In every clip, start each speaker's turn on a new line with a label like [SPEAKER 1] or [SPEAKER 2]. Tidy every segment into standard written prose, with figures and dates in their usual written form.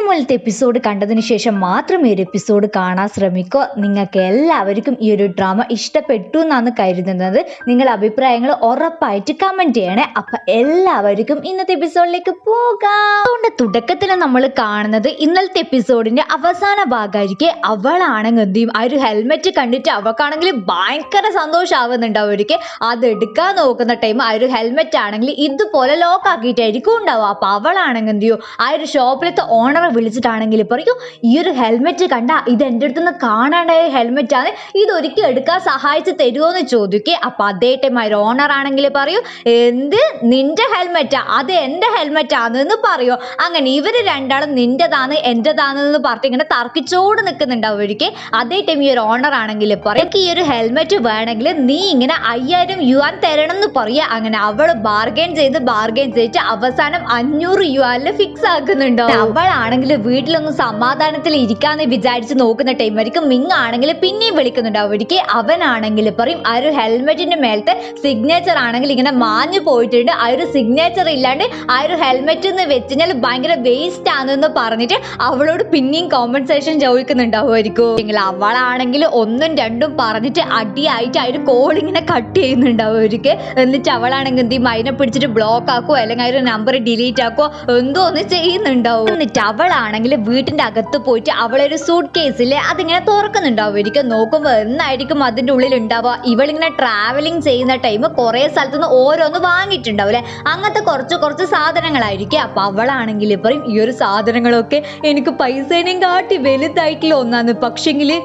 [SPEAKER 1] മുതലത്തെ episode കണ്ടതിന് ശേഷം മാത്രം ഈ ഒരു എപ്പിസോഡ് കാണാൻ ശ്രമിക്കുക. നിങ്ങൾക്ക് എല്ലാവർക്കും ഈ ഒരു ഡ്രാമ ഇഷ്ടപ്പെട്ടു എന്നാണ് കരുതുന്നത്. നിങ്ങളുടെ അഭിപ്രായങ്ങൾ ഉറപ്പായിട്ട് കമന്റ് ചെയ്യണേ. അപ്പൊ എല്ലാവർക്കും ഇന്നത്തെ എപ്പിസോഡിലേക്ക് പോകാം. അതുകൊണ്ട് തുടക്കത്തിൽ നമ്മൾ കാണുന്നത് ഇന്നലത്തെ എപ്പിസോഡിന്റെ അവസാന ഭാഗമായിരിക്കും. അവളാണെങ്കിൽ എന്ത് ചെയ്യും, ആ ഒരു ഹെൽമെറ്റ് കണ്ടിട്ട് അവൾക്കാണെങ്കിൽ ഭയങ്കര സന്തോഷമാവുന്നുണ്ട്. അവർക്ക് അത് എടുക്കാൻ നോക്കുന്ന ടൈം ആ ഒരു ഹെൽമെറ്റ് ആണെങ്കിൽ ഇതുപോലെ ലോക്ക് ആക്കിയിട്ടായിരിക്കും ഉണ്ടാവുക. അപ്പൊ അവളാണെങ്കിൽ എന്ത് ചെയ്യും, ആ ഒരു ഷോപ്പിലത്തെ ഓണറെ വിളിച്ചിട്ടാണെങ്കിൽ പറയും, ഈ ഒരു ഹെൽമെറ്റ് കണ്ട, ഇത് എൻ്റെ അടുത്ത് നിന്ന് കാണാണ്ടായ ഹെൽമെറ്റ് ആണ്, ഇതൊരിക്കലും എടുക്കാൻ സഹായിച്ച് തരുമോ എന്ന് ചോദിക്കേ. അപ്പൊ അതേ ടൈം ആ ഒരു ഓണർ ആണെങ്കിൽ പറയൂ, എന്ത് നിന്റെ ഹെൽമെറ്റാ, അത് എൻ്റെ ഹെൽമെറ്റ് ആണെന്ന് പറയോ. അങ്ങനെ ഇവര് രണ്ടാളും നിന്റേതാണ് എന്റേതാണെന്ന് പറഞ്ഞിട്ട് ഇങ്ങനെ തർക്കിച്ചോട് നിൽക്കുന്നുണ്ട് അവർക്ക്. അതേ ടൈം ഈ ഒരു ഓണർ ആണെങ്കിൽ പറയും, ഈ ഒരു ഹെൽമെറ്റ് വേണമെങ്കിൽ നീ ഇങ്ങനെ 5000 യുവാൻ തരണം എന്ന് പറയാ. അങ്ങനെ അവള് ബാർഗെയിൻ ചെയ്തിട്ട് അവസാനം 500 യുവാനിൽ ഫിക്സ് ആക്കുന്നുണ്ടോ. അവളാണെങ്കിൽ വീട്ടിലൊന്നും സമാധാനത്തിൽ ഇരിക്കാന്ന് വിചാരിച്ച് നോക്കുന്ന ടൈം ആയിരിക്കും. മിങ് ആണെങ്കിൽ പിന്നെയും വിളിക്കുന്നുണ്ട് അവർക്ക്. അവനാണെങ്കിൽ പറയും, ആ ഒരു ഹെൽമെറ്റിന്റെ മേലത്തെ സിഗ്നേച്ചർ ആണെങ്കിൽ ഇങ്ങനെ മാഞ്ഞു പോയിട്ടുണ്ട്, ആ ഒരു സിഗ്നേച്ചർ ഇല്ലാണ്ട് ആ ഒരു ഹെൽമെറ്റ് എന്ന് വെച്ചാൽ ഭയങ്കര വേസ്റ്റ് ആണെന്ന് പറഞ്ഞിട്ട് അവളോട് പിന്നെയും കോമ്പൻസേഷൻ ചോദിക്കുന്നുണ്ടാവുമായിരിക്കും. അവളാണെങ്കിൽ 1ഉം 2ഉം പറഞ്ഞിട്ട് അടിയായിട്ട് ആ ഒരു കോൾ ഇങ്ങനെ കട്ട് ചെയ്യുന്നുണ്ടാവും അവർക്ക്. എന്നിട്ട് അവളാണെങ്കിൽ എന്ത് ചെയ്യും, അതിനെ പിടിച്ചിട്ട് ബ്ലോക്ക് ആക്കുവോ അല്ലെങ്കിൽ ആ ഒരു നമ്പർ ഡിലീറ്റ് ആക്കുവോ എന്തോ ഒന്ന് ചെയ്യുന്നുണ്ടാവും. എന്നിട്ട് അവളാണെങ്കിൽ വീട്ടിന്റെ അകത്ത് പോയിട്ട് അവളൊരു സൂട്ട് കേസില് അതിങ്ങനെ തുറക്കുന്നുണ്ടാവും. ഒരിക്കൽ നോക്കുമ്പോൾ എന്നായിരിക്കും അതിന്റെ ഉള്ളിൽ ഉണ്ടാവുക. ഇവളിങ്ങനെ ട്രാവലിംഗ് ചെയ്യുന്ന ടൈം കുറെ സ്ഥലത്തുനിന്ന് ഓരോന്ന് വാങ്ങിയിട്ടുണ്ടാവില്ലേ, അങ്ങനത്തെ കുറച്ച് സാധനങ്ങളായിരിക്കും. അപ്പൊ അവളാണെങ്കിൽ പറയും, ഈ ഒരു സാധനങ്ങളൊക്കെ എനിക്ക് പൈസേനെയും കാട്ടി വലുതായിട്ടുള്ള ഒന്നാണ്, പക്ഷെങ്കില്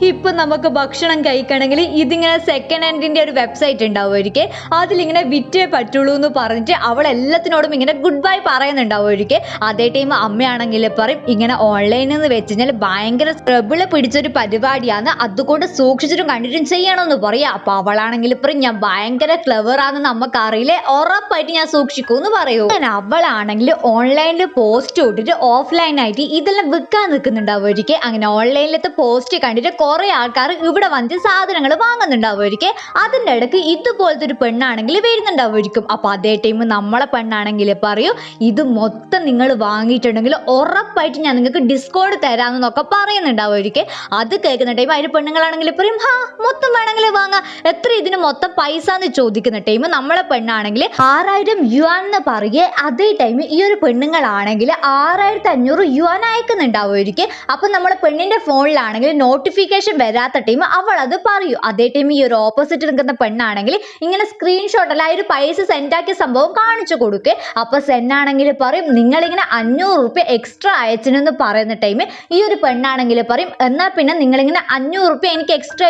[SPEAKER 1] ഇപ്പൊ നമുക്ക് ഭക്ഷണം കഴിക്കണമെങ്കിൽ ഇതിങ്ങനെ സെക്കൻഡ് ഹാൻഡിന്റെ ഒരു വെബ്സൈറ്റ് ഉണ്ടാവുമായിരിക്കും, അതിലിങ്ങനെ വിറ്റേ പറ്റുള്ളൂ എന്ന് പറഞ്ഞിട്ട് അവൾ എല്ലാത്തിനോടും ഇങ്ങനെ ഗുഡ് ബൈ പറയുന്നുണ്ടാവുമായിരിക്കും. അതേ ടൈം അമ്മയാണെങ്കിൽ പറയും, ഇങ്ങനെ ഓൺലൈനിൽ നിന്ന് വെച്ച് കഴിഞ്ഞാൽ ഭയങ്കര ട്രബിള് പിടിച്ചൊരു പരിപാടിയാണ്, അതുകൊണ്ട് സൂക്ഷിച്ചിട്ടും കണ്ടിട്ടും ചെയ്യണമെന്ന് പറയാം. അപ്പൊ അവളാണെങ്കിൽ പറയും, ഞാൻ ഭയങ്കര ക്ലെവർ ആണെന്ന് നമുക്ക് അറിയില്ലേ, ഉറപ്പായിട്ട് ഞാൻ സൂക്ഷിക്കൂ എന്ന് പറയൂ. അങ്ങനെ അവളാണെങ്കിൽ ഓൺലൈനിൽ പോസ്റ്റ് ഇട്ടിട്ട് ഓഫ്ലൈനായിട്ട് ഇതെല്ലാം വിൽക്കാൻ നിൽക്കുന്നുണ്ടാവുമായിരിക്കും. അങ്ങനെ ഓൺലൈനിലത്തെ പോസ്റ്റ് കണ്ടിട്ട് കുറെ ആൾക്കാർ ഇവിടെ വന്നിട്ട് സാധനങ്ങൾ വാങ്ങുന്നുണ്ടാവുമായിരിക്കും. അതിൻ്റെ ഇടയ്ക്ക് ഇതുപോലത്തെ ഒരു പെണ്ണാണെങ്കിൽ വരുന്നുണ്ടാവുമായിരിക്കും. അപ്പൊ അതേ ടൈം നമ്മളെ പെണ്ണാണെങ്കിൽ പറയൂ, ഇത് മൊത്തം നിങ്ങൾ വാങ്ങിയിട്ടുണ്ടെങ്കിൽ ഉറപ്പായിട്ട് ഞാൻ നിങ്ങൾക്ക് ഡിസ്കൗണ്ട് തരാമെന്നൊക്കെ പറയുന്നുണ്ടാവുമായിരിക്കും. അത് കേൾക്കുന്ന ടൈം അതിന് പെണ്ണുങ്ങളാണെങ്കിൽ പറയും, മൊത്തം വേണമെങ്കിൽ വാങ്ങാം, എത്ര ഇതിന് മൊത്തം പൈസ എന്ന് ചോദിക്കുന്ന ടൈം നമ്മളെ പെണ്ണാണെങ്കിൽ 6000 യുവാൻ എന്ന് പറയേ. അതേ ടൈം ഈ ഒരു പെണ്ണുങ്ങളാണെങ്കിൽ 6500 യുവാൻ അയക്കുന്നുണ്ടാവുമായിരിക്കും. അപ്പൊ നമ്മളെ പെണ്ണിന്റെ ഫോണിലാണെങ്കിൽ നോട്ടിഫിക്കേഷൻ വരാത്ത ടൈം അവൾ അത് പറയൂ. അതേ ടൈം ഈ ഒരു ഓപ്പോസിറ്റ് നിൽക്കുന്ന പെണ്ണാണെങ്കിൽ ഇങ്ങനെ സ്ക്രീൻഷോട്ട് അല്ല, ആ ഒരു പൈസ സെൻഡ് ആക്കിയ സംഭവം കാണിച്ചു കൊടുക്കേ. അപ്പൊ സെൻഡ് ആണെങ്കിൽ പറയും, നിങ്ങളിങ്ങനെ 500 റുപ്യ എക്സ്ട്രാ അയച്ചെന്ന് പറയുന്ന ടൈം ഈ ഒരു പെണ്ണാണെങ്കിൽ പറയും, എന്നാൽ പിന്നെ നിങ്ങളിങ്ങനെ 500 റുപ്യ എനിക്ക് എക്സ്ട്രാ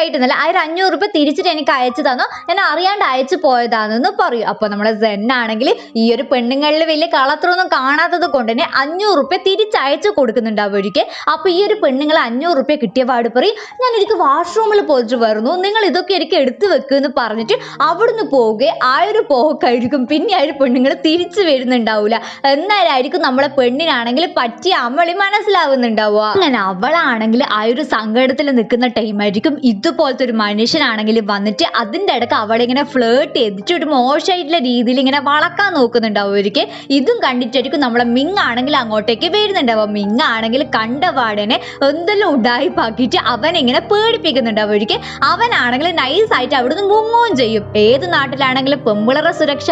[SPEAKER 1] ആയിട്ടെന്നല്ല, ആ ഒരു 500 റുപ്യ തിരിച്ചിട്ട് എനിക്ക് അയച്ചു തന്നോ, ഞാൻ അറിയാണ്ട് അയച്ചു പോയതാണെന്ന് പറയും. അപ്പൊ നമ്മളെ സെന്നാണെങ്കിൽ ഈ ഒരു പെണ്ണുങ്ങളിൽ വലിയ കളത്രൊന്നും കാണാത്തത് കൊണ്ട് തന്നെ 500 റുപ്യ തിരിച്ചയച്ചു കൊടുക്കുന്നുണ്ടാവും ഒരിക്കൽ. അപ്പൊ ഈ ഒരു പെണ്ണുങ്ങൾ 500 റുപ്യ കിട്ടിയ പാട് പറയും, ഞാൻ എനിക്ക് വാഷ്റൂമിൽ പോയിട്ട് വരുന്നു, നിങ്ങൾ ഇതൊക്കെ എനിക്ക് എടുത്തു വെക്കുമെന്ന് പറഞ്ഞിട്ട് അവിടുന്ന് പോവുകയെ. ആ ഒരു പോക്കായിരിക്കും പിന്നെ ആ ഒരു പെണ്ണുങ്ങൾ തിരിച്ചു വരുന്നുണ്ടാവില്ല. എന്നാലായിരിക്കും നമ്മളെ പെണ്ണിനാണെങ്കിൽ പറ്റിയ അമളി മനസ്സിലാവുന്നുണ്ടാവുക. അങ്ങനെ അവളാണെങ്കിൽ ആ ഒരു സങ്കടത്തിൽ നിൽക്കുന്ന ടൈമായിരിക്കും ഇതുപോലത്തെ ഒരു മനുഷ്യനാണെങ്കിൽ വന്നിട്ട് അതിൻ്റെ ഇടയ്ക്ക് അവളിങ്ങനെ ഫ്ലേർട്ട് ചെയ്തിട്ട് ഒരു മോശമായിട്ടുള്ള രീതിയിൽ ഇങ്ങനെ വളക്കാൻ നോക്കുന്നുണ്ടാവുമായിരിക്കും. ഇതും കണ്ടിട്ടായിരിക്കും നമ്മളെ മിങ് ആണെങ്കിൽ അങ്ങോട്ടേക്ക് വരുന്നുണ്ടാവുക. മിങ് ആണെങ്കിൽ കണ്ടപാടനെ എന്തെല്ലാം ഉഡായിപ്പാക്കിയിട്ട് അവനിങ്ങനെ പേടിപ്പിക്കുന്നുണ്ടാവുമായിരിക്കും. അവനാണെങ്കിൽ നൈസായിട്ട് അവിടുന്ന് മുങ്ങുകയും ചെയ്യും. ഏത് നാട്ടിലാണെങ്കിലും പെമ്പിളറെ സുരക്ഷ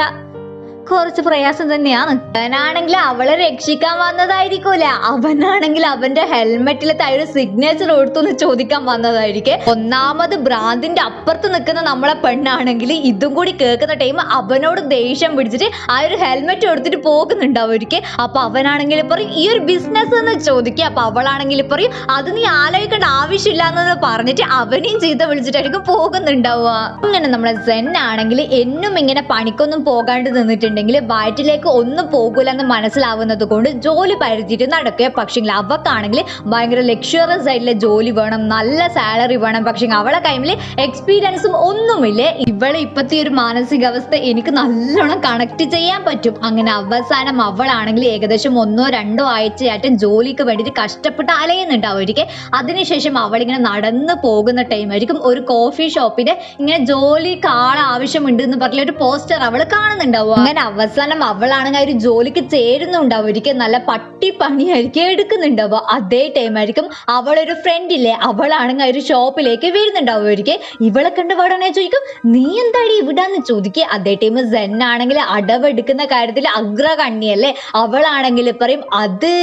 [SPEAKER 1] കുറച്ച് പ്രയാസം തന്നെയാണ്. അവനാണെങ്കിൽ അവളെ രക്ഷിക്കാൻ വന്നതായിരിക്കൂല, അവനാണെങ്കിൽ അവന്റെ ഹെൽമെറ്റിലത്തെ ഒരു സിഗ്നേച്ചർ കൊടുത്തു ചോദിക്കാൻ വന്നതായിരിക്കും. ഒന്നാമത് ഭ്രാന്തിന്റെ അപ്പുറത്ത് നിൽക്കുന്ന നമ്മളെ പെണ്ണാണെങ്കിൽ ഇതും കൂടി കേൾക്കുന്ന ടൈം അവനോട് ദേഷ്യം പിടിച്ചിട്ട് ആ ഒരു ഹെൽമെറ്റ് കൊടുത്തിട്ട് പോകുന്നുണ്ടാവുമായിരിക്കും. അപ്പൊ അവനാണെങ്കിൽ പറയും, ഈ ഒരു ബിസിനസ് എന്ന് ചോദിക്കുക. അപ്പൊ അവളാണെങ്കിൽ പറയും, അത് നീ ആലോചിക്കേണ്ട ആവശ്യമില്ല എന്ന് പറഞ്ഞിട്ട് അവനെയും ചീത്ത വിളിച്ചിട്ടായിരിക്കും പോകുന്നുണ്ടാവുക. അങ്ങനെ നമ്മളെ സെൻ ആണെങ്കിൽ എന്നും ഇങ്ങനെ പണിക്കൊന്നും പോകാണ്ട് നിന്നിട്ടുണ്ടെങ്കിൽ വയറ്റിലേക്ക് ഒന്നും പോകൂല എന്ന് മനസ്സിലാവുന്നത് കൊണ്ട് ജോലി പരിധിയിട്ട് നടക്കുക. പക്ഷേ അവക്കാണെങ്കിൽ ഭയങ്കര ലക്ഷറിയസ് ആയിട്ടുള്ള ജോലി വേണം, നല്ല സാലറി വേണം. പക്ഷേ അവളെ കൈമിൽ എക്സ്പീരിയൻസും ഒന്നുമില്ലേ. ഇവളെ ഇപ്പത്തെ ഒരു മാനസികാവസ്ഥ എനിക്ക് നല്ലോണം കണക്ട് ചെയ്യാൻ പറ്റും. അങ്ങനെ അവസാനം അവളാണെങ്കിൽ ഏകദേശം 1-2 ആഴ്ചയായിട്ട് ജോലിക്ക് വേണ്ടിയിട്ട് കഷ്ടപ്പെട്ട് അലയുന്നുണ്ടാവുമായിരിക്കും. അതിനുശേഷം അവളിങ്ങനെ നടന്നു പോകുന്ന ടൈമായിരിക്കും ഒരു കോഫി ഷോപ്പിന്റെ ഇങ്ങനെ ജോലിക്ക് ആളെ ആവശ്യമുണ്ട് എന്ന് പറഞ്ഞ ഒരു പോസ്റ്റർ അവൾ കാണുന്നുണ്ടാവും. അങ്ങനെ അങ്ങനെ അവസാനം അവളാണെങ്കിൽ ഒരു ജോലിക്ക് ചേരുന്നുണ്ടാവും, ഒരിക്കൽ നല്ല പട്ടിപ്പണിയായിരിക്കും എടുക്കുന്നുണ്ടാവുക. അതേ ടൈം ആയിരിക്കും അവളൊരു ഫ്രണ്ട് ഇല്ലേ, അവളാണെങ്കിൽ ഒരു ഷോപ്പിലേക്ക് വരുന്നുണ്ടാവും. ഒരിക്കൽ ഇവളെ കണ്ട് പാടാനെ ചോദിക്കും, നീ എന്താടി ഇവിടാന്ന് ചോദിക്കുക. അതേ ടൈം സെൻ ആണെങ്കിൽ അടവെടുക്കുന്ന കാര്യത്തിൽ അഗ്രകണ്ണിയല്ലേ. അവളാണെങ്കിൽ പറയും, അത്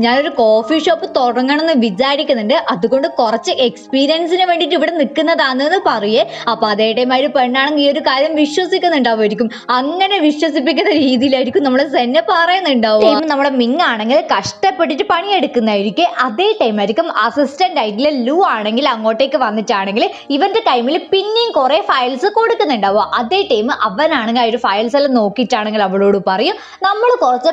[SPEAKER 1] ഞാനൊരു കോഫി ഷോപ്പ് തുടങ്ങണമെന്ന് വിചാരിക്കുന്നുണ്ട്, അതുകൊണ്ട് കുറച്ച് എക്സ്പീരിയൻസിന് വേണ്ടിയിട്ട് ഇവിടെ നിൽക്കുന്നതാണെന്ന് പറയേ. അപ്പൊ അതേ ടൈം ഒരു പെണ്ണാണെങ്കിൽ ഈ ഒരു കാര്യം വിശ്വസിക്കുന്നുണ്ടാവുമായിരിക്കും. അങ്ങനെ വിശ്വസിപ്പിക്കുന്ന രീതിയിലായിരിക്കും നമ്മളെ സെന്നെ പറയുന്നുണ്ടാവും. നമ്മുടെ മിങ് ആണെങ്കിൽ കഷ്ടപ്പെട്ടിട്ട് പണിയെടുക്കുന്നതായിരിക്കും. അതേ ടൈം ആയിരിക്കും അസിസ്റ്റന്റ് ആയിട്ടുള്ള ലു ആണെങ്കിൽ അങ്ങോട്ടേക്ക് വന്നിട്ടാണെങ്കിൽ ഇവന്റെ ടൈമിൽ പിന്നെയും കുറെ ഫയൽസ് കൊടുക്കുന്നുണ്ടാവുക. അതേ ടൈം അവനാണെങ്കിൽ ആ ഒരു ഫയൽസ് എല്ലാം നോക്കിയിട്ടാണെങ്കിൽ അവളോട് പറയും, നമ്മൾ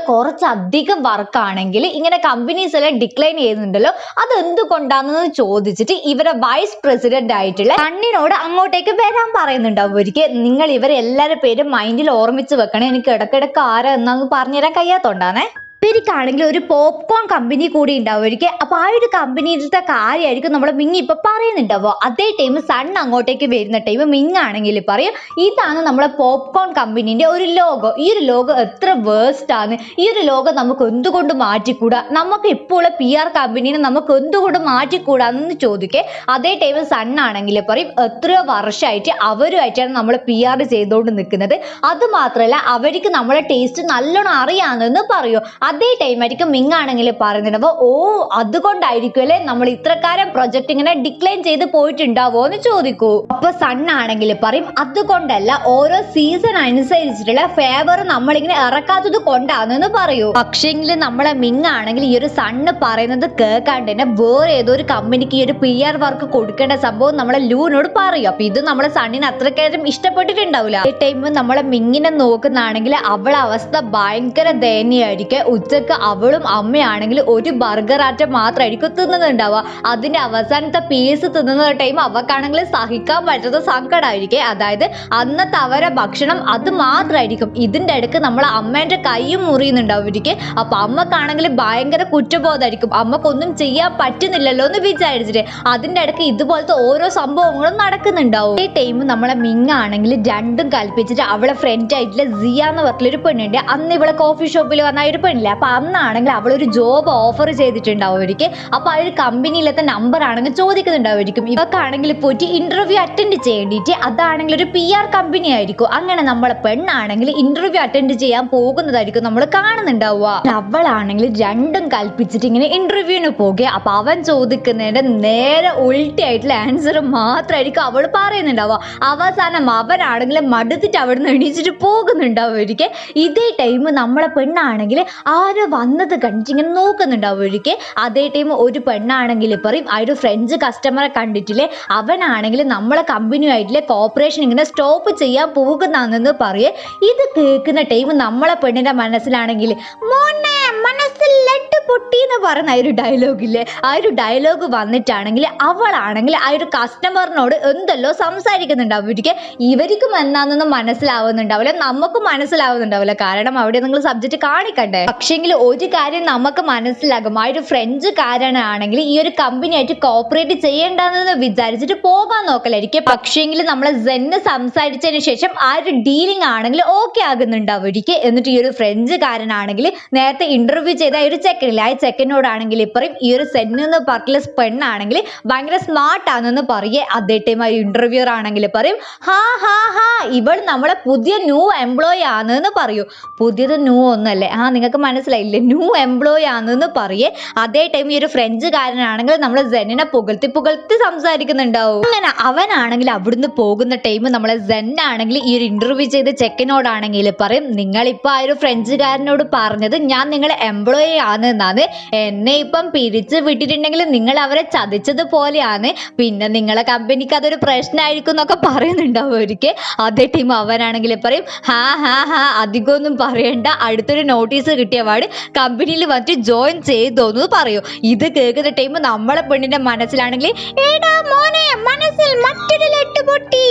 [SPEAKER 1] കുറച്ചധികം വർക്ക് ആണെങ്കിൽ ഇങ്ങനെ കമ്പനീസ് എല്ലാം ഡിക്ലൈൻ ചെയ്യുന്നുണ്ടല്ലോ, അത് എന്തുകൊണ്ടാണെന്ന് ചോദിച്ചിട്ട് ഇവരെ വൈസ് പ്രസിഡന്റ് ആയിട്ടുള്ള കണ്ണിനോട് അങ്ങോട്ടേക്ക് വരാൻ പറയുന്നുണ്ടാവും. ഒരിക്കൽ നിങ്ങൾ ഇവരെല്ലാവരുടെ പേരും മൈൻഡിൽ ഓർമ്മിച്ച് വെക്കണേ, എനിക്ക് ഇടക്കിടക്ക് ആരാ എന്നാന്ന് പറഞ്ഞുതരാൻ കഴിയാത്തോണ്ടാണേ. ഇവർക്കാണെങ്കിൽ ഒരു പോപ്കോൺ കമ്പനി കൂടി ഉണ്ടാവുമായിരിക്കും. അപ്പൊ ആ ഒരു കമ്പനിയിലത്തെ കാര്യമായിരിക്കും നമ്മളെ മിങ് ഇപ്പൊ പറയുന്നുണ്ടാവുക. അതേ ടൈം സൺ അങ്ങോട്ടേക്ക് വരുന്ന ടൈം മിങ് ആണെങ്കിൽ പറയും, ഇതാണ് നമ്മളെ പോപ്കോൺ കമ്പനീന്റെ ഒരു ലോഗോ. ഈ ഒരു ലോഗോ എത്ര വേസ്റ്റ് ആണ്, ഈ ഒരു ലോഗോ നമുക്ക് എന്തുകൊണ്ട് മാറ്റിക്കൂടാ, നമുക്ക് ഇപ്പോൾ PR കമ്പനീനെ നമുക്ക് എന്തുകൊണ്ട് മാറ്റിക്കൂടാന്ന് ചോദിക്കേ. അതേ ടൈം സൺ ആണെങ്കിൽ പറയും, എത്രയോ വർഷമായിട്ട് അവരുമായിട്ടാണ് നമ്മൾ PR ചെയ്തുകൊണ്ട് നിൽക്കുന്നത്, അത് മാത്രമല്ല അവർക്ക് നമ്മളെ ടേസ്റ്റ് നല്ലോണം അറിയാമെന്ന് പറയൂ. അതേ ടൈം ആയിരിക്കും മിങ് ആണെങ്കിൽ പറയുന്നുണ്ടാവോ, ഓ അതുകൊണ്ടായിരിക്കും അല്ലെ നമ്മൾ ഇത്രക്കാരം പ്രൊജക്ട് ഇങ്ങനെ ഡിക്ലൈൻ ചെയ്ത് പോയിട്ടുണ്ടാവോ എന്ന് ചോദിക്കൂ. അപ്പൊ സൺ ആണെങ്കിൽ പറയും, അതുകൊണ്ടല്ല, ഓരോ സീസൺ അനുസരിച്ചിട്ടുള്ള ഫേവർ നമ്മളിങ്ങനെ ഇറക്കാത്തത് കൊണ്ടാണെന്ന് പറയൂ. പക്ഷേങ്കിൽ നമ്മളെ മിങ് ആണെങ്കിൽ ഈ ഒരു സണ്ണ് പറയുന്നത് കേൾക്കാണ്ട് തന്നെ വേറെ ഏതോ ഒരു കമ്പനിക്ക് ഈ ഒരു PR വർക്ക് കൊടുക്കേണ്ട സംഭവം നമ്മളെ ലൂനോട് പറയും. അപ്പൊ ഇത് നമ്മളെ സണ്ണിന് അത്രക്കാരും ഇഷ്ടപ്പെട്ടിട്ടുണ്ടാവില്ല. ഈ ടൈം നമ്മളെ മിങ്ങിനെ നോക്കുന്നതാണെങ്കിൽ അവളെ അവസ്ഥ ഭയങ്കര ദയനീയമായിരിക്കും. ഉച്ചക്ക് അവളും അമ്മയാണെങ്കിൽ ഒരു ബർഗർ ആറ്റം മാത്രമായിരിക്കും തിന്നുന്നുണ്ടാവുക. അതിന്റെ അവസാനത്തെ പീസ് തിന്നുന്ന ടൈം അവക്കാണെങ്കിൽ സഹിക്കാൻ പറ്റാത്ത സങ്കടമായിരിക്കും. അതായത് അന്നത്തെ അവരെ ഭക്ഷണം അത് മാത്രമായിരിക്കും. ഇതിന്റെ ഇടയ്ക്ക് നമ്മളെ അമ്മേന്റെ കൈയും മുറിയുന്നുണ്ടാവും. അപ്പൊ അമ്മക്കാണെങ്കിൽ ഭയങ്കര കുറ്റബോധമായിരിക്കും, അമ്മക്കൊന്നും ചെയ്യാൻ പറ്റുന്നില്ലല്ലോ എന്ന് വിചാരിച്ചിട്ട്. അതിന്റെ ഇടയ്ക്ക് ഇതുപോലത്തെ ഓരോ സംഭവങ്ങളും നടക്കുന്നുണ്ടാവും. ഈ ടൈം നമ്മളെ മിങ് ആണെങ്കിൽ രണ്ടും കൽപ്പിച്ചിട്ട് അവളെ ഫ്രണ്ട് ആയിട്ടുള്ള സിയ എന്ന് പറഞ്ഞൊരു പെണ്ണുണ്ട്. അന്ന് ഇവളെ കോഫി ഷോപ്പിൽ വന്ന ഒരു പെണ്ണില്ല. അപ്പൊ അന്നാണെങ്കിൽ അവളൊരു ജോബ് ഓഫർ ചെയ്തിട്ടുണ്ടാവും. അപ്പൊ ആ ഒരു കമ്പനിയിലത്തെ നമ്പർ ആണെങ്കിൽ ചോദിക്കുന്നുണ്ടാവും. ഇവക്കാണെങ്കിൽ പോയിട്ട് ഇന്റർവ്യൂ അറ്റൻഡ് ചെയ്യേണ്ടിട്ട്, അതാണെങ്കിൽ ഒരു PR കമ്പനി ആയിരിക്കും. അങ്ങനെ നമ്മളെ പെണ്ണാണെങ്കിൽ ഇന്റർവ്യൂ അറ്റൻഡ് ചെയ്യാൻ പോകുന്നതായിരിക്കും നമ്മൾ കാണുന്നുണ്ടാവുക. അവളാണെങ്കിൽ രണ്ടും കൽപ്പിച്ചിട്ട് ഇങ്ങനെ ഇന്റർവ്യൂവിന് പോകുക. അപ്പൊ അവൻ ചോദിക്കുന്നതിന്റെ നേരെ ഉൾട്ടിയായിട്ടുള്ള ആൻസർ മാത്രമായിരിക്കും അവൾ പറയുന്നുണ്ടാവുക. അവസാനം അവനാണെങ്കിൽ മടുത്തിട്ട് അവിടുന്ന് എണീച്ചിട്ട് പോകുന്നുണ്ടാവും. ഇതേ ടൈം നമ്മളെ പെണ്ണാണെങ്കിൽ ആരോ വന്നത് കണ്ടിട്ട് ഇങ്ങനെ നോക്കുന്നുണ്ടാവും. അതേ ടൈം ഒരു പെണ്ണാണെങ്കിൽ പറയും, ആ ഒരു ഫ്രഞ്ച് കസ്റ്റമറെ കണ്ടിട്ടില്ലേ, അവനാണെങ്കിൽ നമ്മളെ കമ്പനിയുമായിട്ടില്ലേ കോപ്പറേഷൻ ഇങ്ങനെ സ്റ്റോപ്പ് ചെയ്യാൻ പോകുന്നാണെന്ന് പറയേ. ഇത് കേൾക്കുന്ന ടൈം നമ്മളെ പെണ്ണിന്റെ മനസ്സിലാണെങ്കിൽ മോനെ മനസ്സിൽ ലട്ട് പൊട്ടി എന്ന് പറയുന്ന ആ ഒരു ഡയലോഗില്ലേ, ആ ഒരു ഡയലോഗ് വന്നിട്ടാണെങ്കിൽ അവളാണെങ്കിൽ ആ ഒരു കസ്റ്റമറിനോട് എന്തെല്ലോ സംസാരിക്കുന്നുണ്ടാവും. ഇവർക്കും എന്താണെന്നൊന്നും മനസ്സിലാവുന്നുണ്ടാവില്ല, നമുക്കും മനസ്സിലാവുന്നുണ്ടാവില്ല, കാരണം അവിടെ നിങ്ങൾ സബ്ജക്റ്റ് കാണിക്കണ്ടേ. പക്ഷെങ്കിൽ ഒരു കാര്യം നമുക്ക് മനസ്സിലാകും, ആ ഒരു ഫ്രഞ്ചുകാരനാണെങ്കിൽ ഈ ഒരു കമ്പനിയായിട്ട് കോപ്പറേറ്റ് ചെയ്യേണ്ടെന്ന് വിചാരിച്ചിട്ട് പോകാൻ നോക്കലായിരിക്കും. പക്ഷേങ്കിൽ നമ്മളെ സെന്ന് സംസാരിച്ചതിന് ശേഷം ആ ഒരു ഡീലിംഗ് ആണെങ്കിൽ ഓക്കെ ആകുന്നുണ്ടാവും. എന്നിട്ട് ഈ ഒരു ഫ്രഞ്ചുകാരനാണെങ്കിൽ നേരത്തെ ഇന്റർവ്യൂ ചെയ്ത ആ ഒരു ചെക്കനില്ല, ആ ചെക്കനോടാണെങ്കിൽ പറയും, ഈ ഒരു സെന്ന് എന്ന് പറഞ്ഞ പെണ്ണാണെങ്കിൽ ഭയങ്കര സ്മാർട്ട് ആണെന്ന് പറയേ. അതേ ടൈം ആ ഇന്റർവ്യൂർ ആണെങ്കിൽ പറയും, ഹാ ഹാ ഹാ ഇവൾ നമ്മളെ പുതിയ ന്യൂ എംപ്ലോയി ആണെന്ന് പറയൂ. പുതിയത് ന്യൂ ഒന്നല്ലേ, നിങ്ങൾക്ക് മനസ്സിലായില്ലേ, ന്യൂ എംപ്ലോയി ആണെന്ന് പറയേ. അതേ ടൈം ഈ ഒരു ഫ്രഞ്ചുകാരനാണെങ്കിൽ നമ്മളെ സെന്നിനെ പുകഴ്ത്തി സംസാരിക്കുന്നുണ്ടാവും. അങ്ങനെ അവനാണെങ്കിൽ അവിടുന്ന് പോകുന്ന ടൈം നമ്മളെ സെന്നാണെങ്കിൽ ഈ ഒരു ഇന്റർവ്യൂ ചെയ്ത ചെക്കനോടാണെങ്കിൽ പറയും, നിങ്ങളിപ്പോ ആ ഒരു ഫ്രഞ്ചുകാരനോട് പറഞ്ഞത് ഞാൻ നിങ്ങളെ എംപ്ലോയി ആണെന്നാണ്, എന്നെ ഇപ്പം പിരിച്ചു വിട്ടിട്ടുണ്ടെങ്കിൽ നിങ്ങൾ അവരെ ചതിച്ചതുപോലെയാണ്, പിന്നെ നിങ്ങളെ കമ്പനിക്ക് അതൊരു പ്രശ്നമായിരിക്കും എന്നൊക്കെ പറയുന്നുണ്ടാവും. അതേ ടൈം അവനാണെങ്കിൽ പറയും, ഹാ ഹാ ഹാ അധികമൊന്നും പറയണ്ട, അടുത്തൊരു നോട്ടീസ് കിട്ടിയ പാട് കമ്പനിയിൽ വന്നിട്ട് ജോയിൻ ചെയ്തോന്ന് പറയൂ. ഇത് കേൾക്കുന്ന ടൈം നമ്മളെ പെണ്ണിന്റെ മനസ്സിലാണെങ്കിൽ എടാ മോനെ മനസ്സിൽ മറ്റൊരു ലട്ട് പൊട്ടി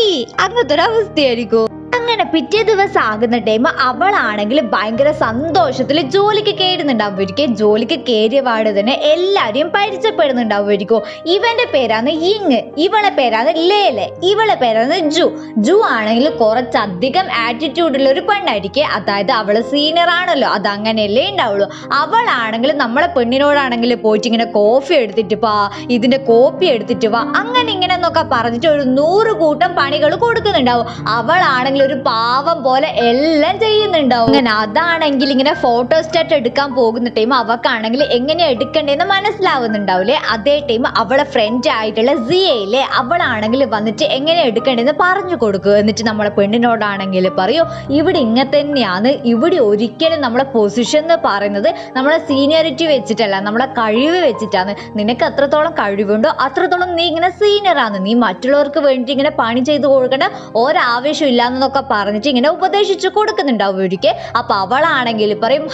[SPEAKER 1] അങ്ങനത്തെ ഒരു അവസ്ഥയായിരിക്കും. അങ്ങനെ പിറ്റേ ദിവസം ആകുന്ന ടൈം അവളാണെങ്കിൽ ഭയങ്കര സന്തോഷത്തിൽ ജോലിക്ക് കയറുന്നുണ്ടാവുമായിരിക്കും. ജോലിക്ക് കയറിയ പാട് തന്നെ എല്ലാരെയും പരിചയപ്പെടുന്നുണ്ടാവുമായിരിക്കും. ഇവന്റെ പേരാണ് യിങ്, ഇവളെ പേരാണ് ലേലെ, ഇവളെ പേരാണ് ജു. ജു ആണെങ്കിൽ കുറച്ചധികം ആറ്റിറ്റ്യൂഡ് ഉള്ള ഒരു പെണ്ണായിരിക്കും. അതായത് അവള് സീനിയർ ആണല്ലോ, അത് അങ്ങനെയല്ലേ ഉണ്ടാവുള്ളൂ. അവളാണെങ്കിൽ നമ്മളെ പെണ്ണിനോടാണെങ്കിൽ പോയിട്ട് ഇങ്ങനെ കോഫി എടുത്തിട്ട് വാ, ഇതിന്റെ കോപ്പി എടുത്തിട്ട് വാ, അങ്ങനെ ഇങ്ങനെ എന്നൊക്കെ പറഞ്ഞിട്ട് ഒരു 100 കൂട്ടം പണികൾ കൊടുക്കുന്നുണ്ടാവും. അവളാണെങ്കിൽ ഒരു പാവം പോലെ എല്ലാം ചെയ്യുന്നുണ്ടാവും. അങ്ങനെ അതാണെങ്കിൽ ഇങ്ങനെ ഫോട്ടോ സ്റ്റാറ്റ് എടുക്കാൻ പോകുന്ന ടൈം അവക്കാണെങ്കിൽ എങ്ങനെ എടുക്കണ്ടേന്ന് മനസ്സിലാവുന്നുണ്ടാവില്ലേ. അതേ ടൈം അവളെ ഫ്രണ്ട് ആയിട്ടുള്ള സിയയിലെ അവളാണെങ്കിൽ വന്നിട്ട് എങ്ങനെ എടുക്കണ്ടേന്ന് പറഞ്ഞു കൊടുക്കുക. എന്നിട്ട് നമ്മളെ പെണ്ണിനോടാണെങ്കിൽ പറയൂ, ഇവിടെ ഇങ്ങനെ തന്നെയാണ്, ഇവിടെ ഒരിക്കലും നമ്മളെ പൊസിഷൻ എന്ന് പറയുന്നത് നമ്മളെ സീനിയോറിറ്റി വെച്ചിട്ടല്ല, നമ്മളെ കഴിവ് വെച്ചിട്ടാണ്. നിനക്ക് എത്രത്തോളം കഴിവുണ്ടോ അത്രത്തോളം നീ ഇങ്ങനെ സീനിയർ ആണ്, നീ മറ്റുള്ളവർക്ക് വേണ്ടി ഇങ്ങനെ പണി ചെയ്ത് കൊടുക്കേണ്ട ഒരാവശ്യം ഇല്ലാന്നൊക്കെ പറഞ്ഞിട്ട് ഇങ്ങനെ ഉപദേശിച്ചു കൊടുക്കുന്നുണ്ടാവും ഒരിക്കൽ. അപ്പൊ അവളാണെങ്കിൽ പറയും,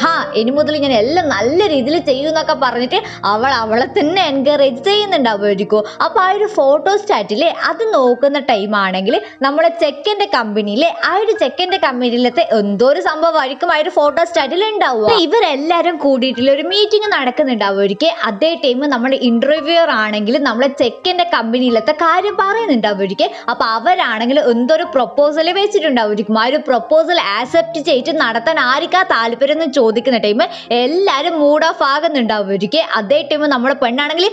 [SPEAKER 1] ഇനി മുതൽ ഇങ്ങനെ എല്ലാം നല്ല രീതിയിൽ ചെയ്യുന്നൊക്കെ പറഞ്ഞിട്ട് അവളെ തന്നെ എൻകറേജ് ചെയ്യുന്നുണ്ടാവുമായിരിക്കും. അപ്പൊ ആ ഒരു ഫോട്ടോ സ്റ്റാറ്റിലെ അത് നോക്കുന്ന ടൈം ആണെങ്കിൽ നമ്മളെ ചെക്കൻ്റെ കമ്പനിയിലെ ആ ഒരു ചെക്കൻ്റെ കമ്പനിയിലത്തെ എന്തോ ഒരു സംഭവമായിരിക്കും ആ ഒരു ഫോട്ടോ സ്റ്റാറ്റിൽ ഉണ്ടാവുക. ഇവരെല്ലാരും കൂടിയിട്ടുള്ള ഒരു മീറ്റിംഗ് നടക്കുന്നുണ്ടാവുമായിരിക്കും. അതേ ടൈം നമ്മുടെ ഇന്റർവ്യൂർ ആണെങ്കിൽ നമ്മളെ ചെക്കൻ്റെ കമ്പനിയിലത്തെ കാര്യം പറയുന്നുണ്ടാവുമായിരിക്കും. അപ്പൊ അവരാണെങ്കിൽ എന്തൊരു പ്രൊപ്പോസൽ വെച്ചിട്ടുണ്ടാവുമായിരിക്കും. ആ ഒരു പ്രൊപ്പോസൽ ആക്സെപ്റ്റ് ചെയ്തിട്ട് നടത്താൻ ആർക്കാ താല്പര്യം എന്ന് ചോദിക്കുന്ന ടൈം എല്ലാരും മൂഡ് ഓഫ് ആകുന്നുണ്ടാവുമായിരിക്കും. അതേ ടൈം നമ്മുടെ പെണ്ണാണെങ്കിൽ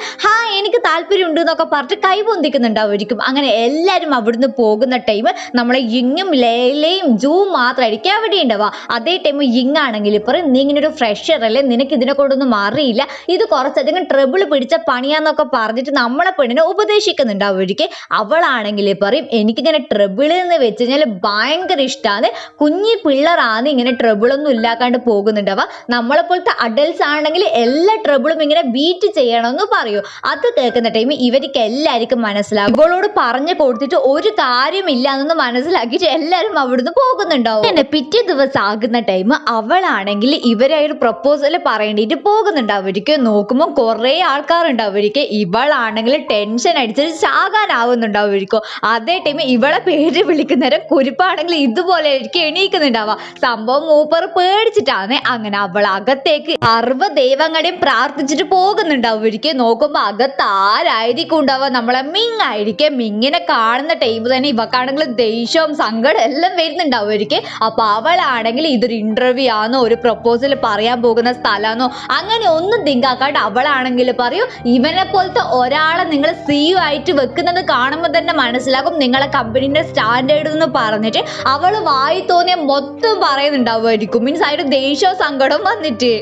[SPEAKER 1] എനിക്ക് താല്പര്യം ഉണ്ട് എന്നൊക്കെ പറഞ്ഞിട്ട് കൈ പൊന്തിക്കുന്നുണ്ടാവുമായിരിക്കും. അങ്ങനെ എല്ലാരും അവിടുന്ന് പോകുന്ന ടൈം നമ്മളെ യിങ്ങും ലേലയും ജൂവും മാത്രമായിരിക്കും അവിടെ ഉണ്ടാവുക. അതേ ടൈം യിങ് ആണെങ്കിൽ പറയും, നീ ഇങ്ങനെ ഒരു ഫ്രഷർ അല്ലേ, നിനക്ക് ഇതിനെ കൊണ്ടൊന്നും അറിയില്ല, ഇത് കുറച്ചധികം ട്രബിൾ പിടിച്ച പണിയാന്നൊക്കെ പറഞ്ഞിട്ട് നമ്മളെ പെണ്ണിനെ ഉപദേശിക്കുന്നുണ്ടാവുമായിരിക്കും. അവളാണെങ്കിൽ പറയും, എനിക്കിങ്ങനെ ട്രബിൾ എന്ന് വെച്ച് കഴിഞ്ഞാൽ ഭയങ്കര ഇഷ്ടമാണ്, കുഞ്ഞി പിള്ളേരാണ് ഇങ്ങനെ ട്രബിളൊന്നും ഇല്ലാക്കാണ്ട് പോകുന്നുണ്ടാവുക, നമ്മളെ പോലത്തെ അഡൽട്സ് ആണെങ്കിൽ എല്ലാ ട്രബിളും ഇങ്ങനെ ബീറ്റ് ചെയ്യണമെന്ന് പറയൂ. അത് കേൾക്കുന്ന ടൈം ഇവർക്ക് എല്ലാവർക്കും മനസ്സിലാകും ഇവളോട് പറഞ്ഞു കൊടുത്തിട്ട് ഒരു കാര്യമില്ല എന്ന് മനസ്സിലാക്കിയിട്ട് എല്ലാവരും അവിടുന്ന് പോകുന്നുണ്ടാവും. പിന്നെ പിറ്റേ ദിവസം ആകുന്ന ടൈം അവളാണെങ്കിൽ ഇവരെ ഒരു പ്രപ്പോസൽ പറയേണ്ടിട്ട് പോകുന്നുണ്ടാവുമായിരിക്കും. നോക്കുമ്പോൾ കുറെ ആൾക്കാരുണ്ടാവുമായിരിക്കും. ഇവളാണെങ്കിൽ ടെൻഷൻ അടിച്ചിട്ട് ചാകാനാവുന്നുണ്ടാവുമായിരിക്കും. അതേ ടൈം ഇവളെ പേര് വിളിക്കുന്നേരം കുരിപ്പാണെങ്കിൽ ഇതുപോലെ ആയിരിക്കും എണീക്കുന്നുണ്ടാവുക. സംഭവം മൂപ്പർ പേടിച്ചിട്ടാണ്. അങ്ങനെ അവൾ അകത്തേക്ക് 60 ദൈവങ്ങളെയും പ്രാർത്ഥിച്ചിട്ട് പോകുന്നുണ്ടാവുമായിരിക്കും. നോക്കുമ്പോ അകത്ത് ആരായിരിക്കും ഉണ്ടാവുക, നമ്മളെ മിങ് ആയിരിക്കും. മിങ്ങിനെ കാണുന്ന ടൈം തന്നെ ഇവക്കാണെങ്കിൽ ദേഷ്യവും സങ്കടം എല്ലാം വരുന്നുണ്ടാവുമായിരിക്കും. അപ്പൊ അവളാണെങ്കിൽ ഇതൊരു ഇന്റർവ്യൂ ആണോ, ഒരു പ്രൊപ്പോസൽ പറയാൻ പോകുന്ന സ്ഥലമാണോ, അങ്ങനെ ഒന്നും തിങ്കാക്കാണ്ട് അവളാണെങ്കിൽ പറയൂ, ഇവനെ പോലത്തെ ഒരാളെ നിങ്ങൾ CEO ആയിട്ട് വെക്കുന്നത് കാണുമ്പോൾ തന്നെ മനസ്സിലാകും നിങ്ങളെ കമ്പനീന്റെ സ്റ്റാൻഡേർഡ് എന്ന് പറഞ്ഞിട്ട് അവള് വായി തോന്നിയ മൊത്തം പറയുന്നുണ്ടാവുമായിരിക്കും. മീൻസ് ആയിട്ട് ദേഷ്യവും സങ്കടവും വന്നിട്ട്.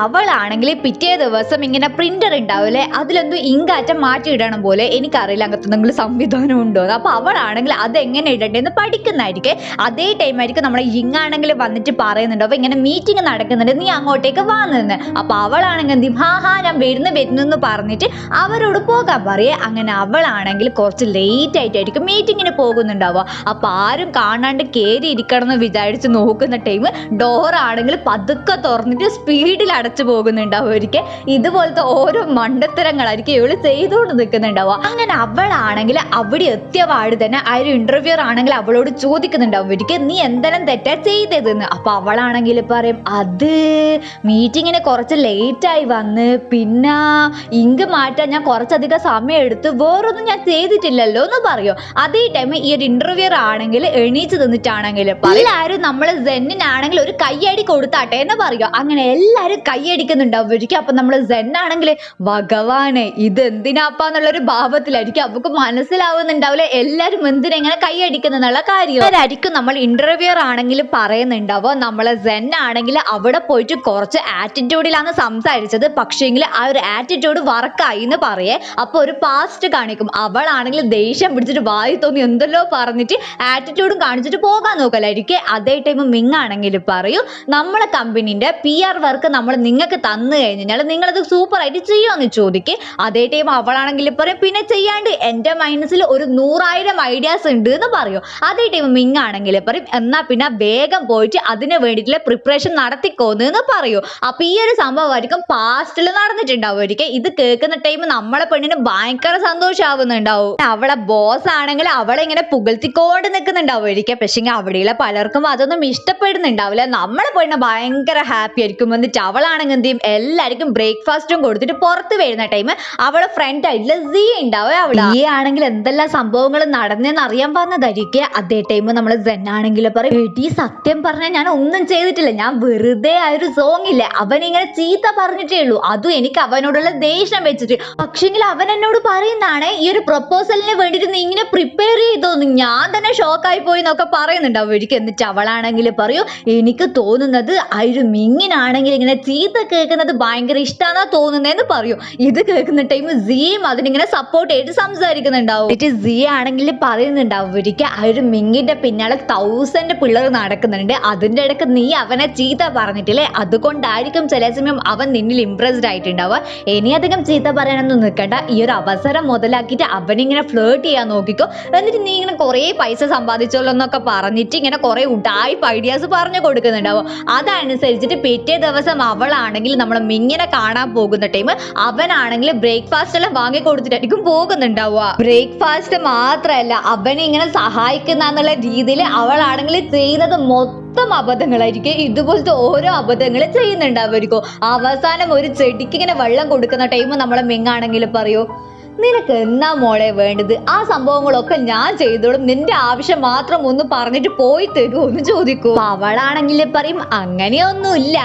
[SPEAKER 1] അവളാണെങ്കിൽ പിറ്റേ ദിവസം ഇങ്ങനെ പ്രിന്റർ ഉണ്ടാവില്ലേ, അതിലെന്തോ ഇങ്കാറ്റം മാറ്റിയിടണം പോലെ, എനിക്കറിയില്ല അങ്ങനത്തെ എന്തെങ്കിലും സംവിധാനം ഉണ്ടോ. അപ്പൊ അവളാണെങ്കിൽ അതെങ്ങനെ ഇടണ്ടേന്ന് പഠിക്കുന്നതായിരിക്കും. അതേ ടൈം ആയിരിക്കും നമ്മളെ യിങ് ആണെങ്കിൽ വന്നിട്ട് പറയുന്നുണ്ടോ, അപ്പൊ ഇങ്ങനെ മീറ്റിംഗ് നടക്കുന്നുണ്ട്, നീ അങ്ങോട്ടേക്ക് വന്നു. അപ്പൊ അവളാണെങ്കിൽ എന്ത് ചെയ്യും, ഞാൻ വരുന്നു എന്ന് പറഞ്ഞിട്ട് അവരോട് പോകാൻ പറയേ. അങ്ങനെ അവളാണെങ്കിൽ കുറച്ച് ലേറ്റ് ആയിട്ടായിരിക്കും മീറ്റിങ്ങിന് പോകുന്നുണ്ടാവുക. അപ്പൊ ആരും കാണാണ്ട് കയറി ഇരിക്കണം എന്ന് വിചാരിച്ച് നോക്കുന്ന ടൈം ഡോറാണെങ്കിൽ പതുക്കെ തുറന്നിട്ട് സ്പീഡിൽ അടച്ചു പോകുന്നുണ്ടാവുമായിരിക്കും. ഇതുപോലത്തെ ഓരോ മണ്ടത്തരങ്ങളായിരിക്കും ഇവള് ചെയ്തുകൊണ്ട് നിൽക്കുന്നുണ്ടാവുക. അങ്ങനെ അവളാണെങ്കിൽ അവിടെ എത്തിയ പാട് തന്നെ ആ ഒരു ഇന്റർവ്യൂർ ആണെങ്കിൽ അവളോട് ചോദിക്കുന്നുണ്ടാവുമായിരിക്കും, നീ എന്തെല്ലാം തെറ്റാ ചെയ്തതെന്ന്. അപ്പൊ അവളാണെങ്കിൽ പറയും, അത് മീറ്റിങ്ങിന് കുറച്ച് ലേറ്റ് ആയി വന്ന്, പിന്നെ ഇങ്ക് മാറ്റാൻ ഞാൻ കുറച്ചധികം സമയം എടുത്ത്, വേറൊന്നും ഞാൻ ചെയ്തിട്ടില്ലല്ലോ എന്ന് പറയും. അതേ ടൈം ഈ ഒരു ഇന്റർവ്യൂർ ആണെങ്കിൽ എണീച്ച് നിന്നിട്ടാണെങ്കിൽ എല്ലാവരും നമ്മള് സെന്നിനാണെങ്കിൽ ഒരു കയ്യടി കൊടുത്താട്ടെ എന്ന് പറയും. അങ്ങനെ എല്ലാരും കൈയടിക്കുന്നുണ്ടാവുമായിരിക്കും. അപ്പൊ നമ്മൾ സെന്നാണെങ്കിൽ ഭഗവാനെ ഇത് എന്തിനാപ്പാന്നുള്ളൊരു ഭാവത്തിലായിരിക്കും. അവർക്ക് മനസ്സിലാവുന്നുണ്ടാവില്ല എല്ലാരും എന്തിനെങ്ങനെ കൈയടിക്കുന്നുള്ള കാര്യം. ആയിരിക്കും നമ്മൾ ഇന്റർവ്യൂർ ആണെങ്കിൽ പറയുന്നുണ്ടാവുക, നമ്മളെ സെൻ ആണെങ്കിൽ അവിടെ പോയിട്ട് കുറച്ച് ആറ്റിറ്റ്യൂഡിലാണ് സംസാരിച്ചത്, പക്ഷേങ്കിൽ ആ ഒരു ആറ്റിറ്റ്യൂഡ് വർക്കായി എന്ന് പറയേ. അപ്പൊ ഒരു പാസ്റ്റ് കാണിക്കും. അവളാണെങ്കിൽ ദേഷ്യം പിടിച്ചിട്ട് വായി തോന്നി എന്തെല്ലോ പറഞ്ഞിട്ട് ആറ്റിറ്റ്യൂഡും കാണിച്ചിട്ട് പോകാൻ നോക്കലായിരിക്കും. അതേ ടൈം മിങ് ആണെങ്കിൽ പറയൂ, നമ്മളെ കമ്പനീന്റെ PR വർക്ക് നമ്മൾ നിങ്ങൾക്ക് തന്നു കഴിഞ്ഞാൽ നിങ്ങളത് സൂപ്പറായിട്ട് ചെയ്യുമെന്ന് ചോദിക്കും. അതേ ടൈം അവളാണെങ്കിൽ പറയും പിന്നെ ചെയ്യാണ്ട് എൻ്റെ മനസ്സിൽ ഒരു 100,000 ഐഡിയാസ് ഉണ്ട് എന്ന് പറയും. അതേ ടൈം മിങ് ആണെങ്കിൽ പറയും എന്നാ പിന്നെ വേഗം പോയിട്ട് അതിന് വേണ്ടിയിട്ടുള്ള പ്രിപ്പറേഷൻ നടത്തിക്കോന്ന് എന്ന് പറയും. അപ്പൊ ഈ ഒരു സംഭവമായിരിക്കും പാസ്റ്റിൽ നടന്നിട്ടുണ്ടാവുമായിരിക്കും. ഇത് കേൾക്കുന്ന ടൈം നമ്മളെ പെണ്ണിന് ഭയങ്കര സന്തോഷമാവുന്നുണ്ടാവും. അവളെ ബോസ് ആണെങ്കിൽ അവളെ ഇങ്ങനെ പുകഴ്ത്തിക്കൊണ്ട് നിൽക്കുന്നുണ്ടാവുമായിരിക്കും. പക്ഷേ അവിടെയുള്ള പലർക്കും അതൊന്നും ഇഷ്ടപ്പെടുന്നുണ്ടാവില്ല. നമ്മളെ പെണ്ണ് ഭയങ്കര ഹാപ്പി ആയിരിക്കും. എന്നിട്ട് അവളാണെങ്കിൽ എന്ത് ചെയ്യും, എല്ലാവർക്കും ബ്രേക്ക്ഫാസ്റ്റും കൊടുത്തിട്ട് പുറത്ത് വരുന്ന ടൈം അവളെ ഫ്രണ്ട് ആയിട്ടുള്ള സീ ഉണ്ടാവും. അവിടെ ഈ ആണെങ്കിൽ എന്തെല്ലാം സംഭവങ്ങൾ നടന്നെന്ന് അറിയാൻ പറഞ്ഞതായിരിക്കും. അതേ ടൈം നമ്മൾ സെൻ ആണെങ്കിൽ പറയും എടി സത്യം പറഞ്ഞാൽ ഞാൻ ഒന്നും ചെയ്തിട്ടില്ല, ഞാൻ വെറുതെ ആ ഒരു സോങ് ഇല്ലേ അവൻ ഇങ്ങനെ ചീത്ത പറഞ്ഞിട്ടേ ഉള്ളൂ, അതും എനിക്ക് അവനോടുള്ള ദേഷ്യം വെച്ചിട്ട്. പക്ഷെങ്കിൽ അവൻ എന്നോട് പറയുന്നതാണ് ഈ ഒരു പ്രൊപ്പോസലിന് വേണ്ടിയിട്ട് നീ ഇങ്ങനെ പ്രിപ്പയർ ചെയ്തോന്ന്, ഞാൻ തന്നെ ഷോക്കായി പോയി എന്നൊക്കെ പറയുന്നുണ്ടാവും ഒരിക്കൽ. എന്നിട്ട് അവളാണെങ്കിൽ പറയൂ എനിക്ക് തോന്നുന്നത് ആ ഒരു മിങ്ങിനാണെങ്കിൽ ഇങ്ങനെ ചീത്ത കേൾക്കുന്നത് ഭയങ്കര ഇഷ്ടമാണെന്നാ തോന്നുന്നതെന്ന് പറയൂ. ഇത് കേൾക്കുന്ന ടൈം സിയും അതിനിങ്ങനെ സപ്പോർട്ട് ചെയ്തിട്ട് സംസാരിക്കുന്നുണ്ടാവും. എന്നിട്ട് സി ആണെങ്കിൽ പറയുന്നുണ്ടാവും ഒരിക്കൽ ആ ഒരു മിങ്ങിന്റെ പിന്നാലെ 1000 പിള്ളേർ നടക്കുന്നുണ്ട്, അതിന്റെ ഇടയ്ക്ക് നീ അവനെ ചീത്ത പറഞ്ഞിട്ടില്ലേ, അതുകൊണ്ടായിരിക്കും ചില സമയം അവൻ നിന്നിൽ ഇംപ്രസ്ഡ് ആയിട്ടുണ്ടാവുക. ഇനി അധികം ചീത്ത പറയാനൊന്നും നിൽക്കണ്ട, ഈ ഒരു അവസരം മുതലാക്കിയിട്ട് അവനിങ്ങനെ ഫ്ലേർട്ട് ചെയ്യാൻ നോക്കിക്കോ, എന്നിട്ട് നീ ഇങ്ങനെ കുറേ പൈസ സമ്പാദിച്ചോളൂ എന്നൊക്കെ പറഞ്ഞിട്ട് ഇങ്ങനെ കുറെ ഉഡായിപ്പ് ഐഡിയാസ് പറഞ്ഞു കൊടുക്കുന്നുണ്ടാവും. അതനുസരിച്ചിട്ട് പിറ്റേ ദിവസം അവളാണെങ്കിൽ നമ്മളെ മിങ്ങിനെ കാണാൻ പോകുന്ന ടൈം അവനാണെങ്കിൽ ബ്രേക്ക്ഫാസ്റ്റ് എല്ലാം വാങ്ങി കൊടുത്തിട്ടായിരിക്കും പോകുന്നുണ്ടാവുക. ബ്രേക്ക്ഫാസ്റ്റ് മാത്രമല്ല അവനെ ഇങ്ങനെ സഹായിക്കുന്ന എന്നുള്ള രീതിയിൽ അവളാണെങ്കിൽ ചെയ്യുന്നത് മൊത്തം അബദ്ധങ്ങളായിരിക്കും. ഇതുപോലത്തെ ഓരോ അബദ്ധങ്ങൾ ചെയ്യുന്നുണ്ടാവുമായിരിക്കും. അവസാനം ഒരു ചെടിക്ക് ഇങ്ങനെ വെള്ളം കൊടുക്കുന്ന ടൈം നമ്മളെ മിങ്ങാണെങ്കിൽ പറയൂ നിനക്ക് എന്നാ മോളെ വേണ്ടത്, ആ സംഭവങ്ങളൊക്കെ ഞാൻ ചെയ്തോളും, നിന്റെ ആവശ്യം മാത്രം ഒന്ന് പറഞ്ഞിട്ട് പോയി തരുമോ എന്ന് ചോദിക്കൂ. അവളാണെങ്കിൽ പറയും അങ്ങനെയൊന്നുമില്ല,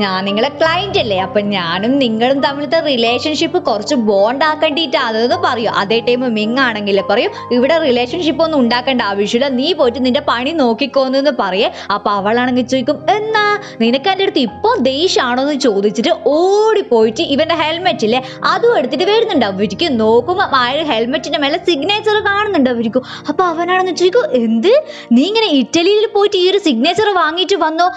[SPEAKER 1] ഞാൻ നിങ്ങളെ ക്ലയന്റ് അല്ലേ, അപ്പൊ ഞാനും നിങ്ങളും തമ്മിലത്തെ റിലേഷൻഷിപ്പ് കുറച്ച് ബോണ്ട് ആക്കേണ്ടിട്ടാണെന്ന് പറയും. അതേ ടൈം മിങ് ആണെങ്കിൽ പറയും ഇവിടെ റിലേഷൻഷിപ്പ് ഒന്നും ഉണ്ടാക്കേണ്ട ആവശ്യമില്ല, നീ പോയിട്ട് നിന്റെ പണി നോക്കിക്കോന്ന് പറയേ. അപ്പൊ അവളാണെങ്കിൽ ചോദിക്കും എന്നാ നിനക്ക് എൻ്റെ അടുത്ത് ഇപ്പൊ ദേഷ്യാണോ എന്ന് ചോദിച്ചിട്ട് ഓടിപ്പോയിട്ട് ഇവന്റെ ഹെൽമെറ്റ് ഇല്ലേ അതും എടുത്തിട്ട് വരുന്നുണ്ടാവും. ഒരിക്കലും നോക്കുമ്പോ ആ ഒരു ഹെൽമെറ്റിന്റെ മേലെ സിഗ്നേച്ചർ കാണുന്നുണ്ടാവും. അപ്പൊ അവനാണെന്ന് ചോദിക്കും എന്ത് നീ ഇങ്ങനെ ഇറ്റലിയിൽ പോയിട്ട് ഈ ഒരു സിഗ്നേച്ചർ വാങ്ങിയിട്ട് വന്നോ,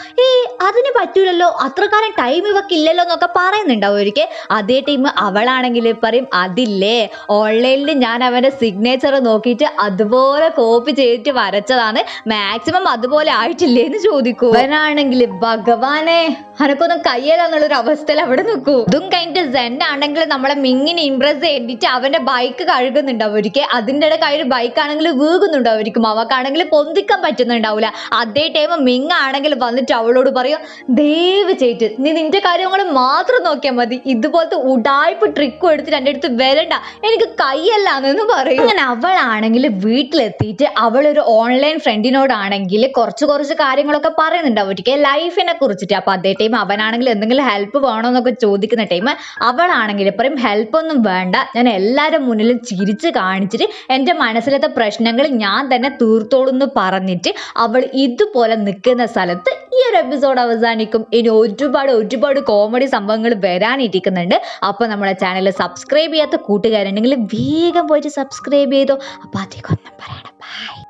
[SPEAKER 1] അതിന് പറ്റൂലല്ലോ, അത്രക്കാലം ടൈം ഇവക്ക് ഇല്ലല്ലോ എന്നൊക്കെ പറയുന്നുണ്ടാവും. അതേ ടൈം അവളാണെങ്കിൽ പറയും അതില്ലേ ഓൺലൈനിൽ ഞാൻ അവന്റെ സിഗ്നേച്ചർ നോക്കിയിട്ട് അതുപോലെ കോപ്പി ചെയ്തിട്ട് വരച്ചതാണ്, മാക്സിമം അതുപോലെ ആയിട്ടില്ലേ എന്ന് ചോദിക്കൂ. അവനാണെങ്കിൽ ഭഗവാനെ അനക്കൊന്നും കയ്യലാന്നുള്ളൊരു അവസ്ഥയിൽ അവിടെ നിൽക്കൂ. ഇതും കഴിഞ്ഞിട്ട് സെൻ ആണെങ്കിൽ നമ്മളെ മിങ്ങിനെ ഇംപ്രസ് ചെയ്തിട്ട് അവന്റെ ബൈക്ക് കഴുകുന്നുണ്ടാവും. അതിൻ്റെ ഇടയ്ക്ക് ആ ഒരു ബൈക്ക് ആണെങ്കിൽ വീകുന്നുണ്ടാവും. അവക്കാണെങ്കിൽ പൊന്തിക്കാൻ പറ്റുന്നുണ്ടാവില്ല. അതേ ടൈം മിങ് ആണെങ്കിൽ വന്നിട്ട് അവളോട് പറയും ദയവ് ചെയ്തിട്ട് നീ നിന്റെ കാര്യങ്ങൾ മാത്രം നോക്കിയാൽ മതി, ഇതുപോലത്തെ ഉഡായ്പ് ട്രിക്കും എടുത്തിട്ട് എൻ്റെ അടുത്ത് വരണ്ട, എനിക്ക് കൈയല്ലാന്ന് പറയും. അങ്ങനെ അവളാണെങ്കിൽ വീട്ടിലെത്തിയിട്ട് അവളൊരു ഓൺലൈൻ ഫ്രണ്ടിനോടാണെങ്കിൽ കുറച്ച് കാര്യങ്ങളൊക്കെ പറയുന്നുണ്ടാവും ലൈഫിനെ കുറിച്ചിട്ട്. അപ്പൊ അതേ ടൈം അവനാണെങ്കിൽ എന്തെങ്കിലും ഹെൽപ്പ് വേണോന്നൊക്കെ ചോദിക്കുന്ന ടൈം അവളാണെങ്കിൽ പറയും ഹെൽപ്പ് ഒന്നും വേണ്ട, ഞാൻ എല്ലാവരും മുന്നിലും ചിരിച്ച് കാണിച്ചിട്ട് എൻ്റെ മനസ്സിലത്തെ പ്രശ്നങ്ങൾ ഞാൻ തന്നെ തീർത്തോളൂ എന്ന് പറഞ്ഞിട്ട് അവൾ ഇതുപോലെ നിൽക്കുന്ന സ്ഥലത്ത് ഈ ഒരു എപ്പിസോഡ് അവസാനിക്കും. ഇനി ഒരുപാട് കോമഡി സംഭവങ്ങൾ വരാനിരിക്കുന്നുണ്ട്. അപ്പോൾ നമ്മളെ ചാനൽ സബ്സ്ക്രൈബ് ചെയ്യാത്ത കൂട്ടുകാരുണ്ടെങ്കിൽ വേഗം പോയിട്ട് സബ്സ്ക്രൈബ് ചെയ്തോ. അപ്പോൾ അധികം ഒന്നും പറയണം. ബൈ.